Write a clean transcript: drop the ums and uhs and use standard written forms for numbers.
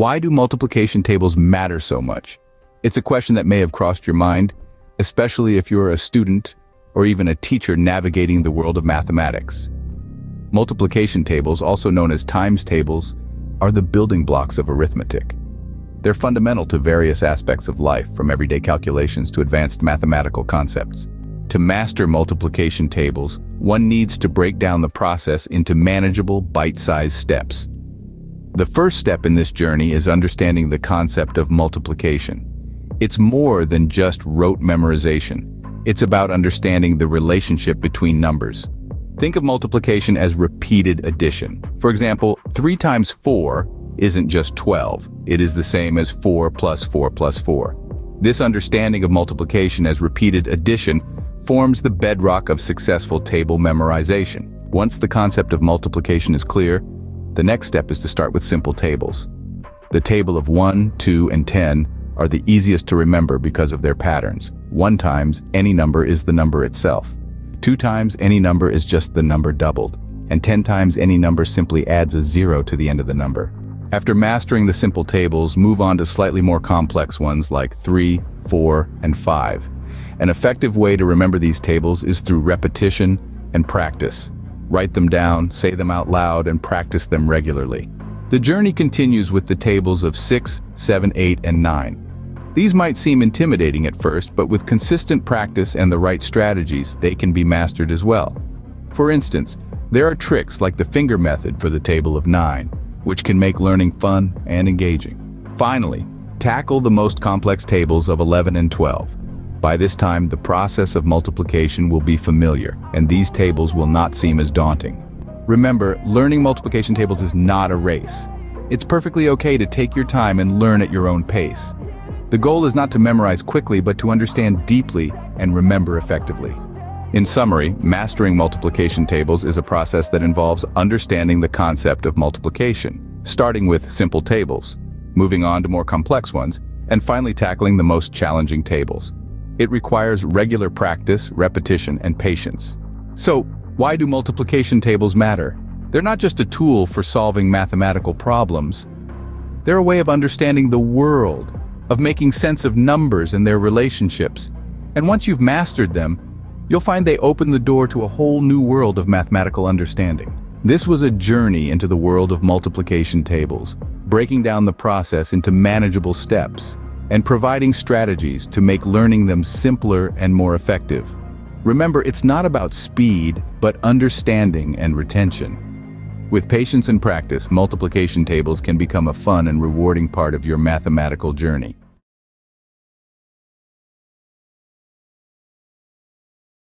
Why do multiplication tables matter so much? It's a question that may have crossed your mind, especially if you're a student or even a teacher navigating the world of mathematics. Multiplication tables, also known as times tables, are the building blocks of arithmetic. They're fundamental to various aspects of life, from everyday calculations to advanced mathematical concepts. To master multiplication tables, one needs to break down the process into manageable, bite-sized steps. The first step in this journey is understanding the concept of multiplication. It's more than just rote memorization. It's about understanding the relationship between numbers. Think of multiplication as repeated addition. For example, 3 times 4 isn't just 12. It is the same as 4 plus 4 plus 4. This understanding of multiplication as repeated addition forms the bedrock of successful table memorization. Once the concept of multiplication is clear, the next step is to start with simple tables. The table of 1, 2, and 10 are the easiest to remember because of their patterns. 1 times any number is the number itself. 2 times any number is just the number doubled. And 10 times any number simply adds a 0 to the end of the number. After mastering the simple tables, move on to slightly more complex ones like 3, 4, and 5. An effective way to remember these tables is through repetition and practice. Write them down, say them out loud, and practice them regularly. The journey continues with the tables of 6, 7, 8, and 9. These might seem intimidating at first, but with consistent practice and the right strategies, they can be mastered as well. For instance, there are tricks like the finger method for the table of 9, which can make learning fun and engaging. Finally, tackle the most complex tables of 11 and 12. By this time, the process of multiplication will be familiar, and these tables will not seem as daunting. Remember, learning multiplication tables is not a race. It's perfectly okay to take your time and learn at your own pace. The goal is not to memorize quickly, but to understand deeply and remember effectively. In summary, mastering multiplication tables is a process that involves understanding the concept of multiplication, starting with simple tables, moving on to more complex ones, and finally tackling the most challenging tables. It requires regular practice, repetition, and patience. So, why do multiplication tables matter? They're not just a tool for solving mathematical problems. They're a way of understanding the world, of making sense of numbers and their relationships. And once you've mastered them, you'll find they open the door to a whole new world of mathematical understanding. This was a journey into the world of multiplication tables, breaking down the process into manageable steps, and providing strategies to make learning them simpler and more effective. Remember, it's not about speed, but understanding and retention. With patience and practice, multiplication tables can become a fun and rewarding part of your mathematical journey.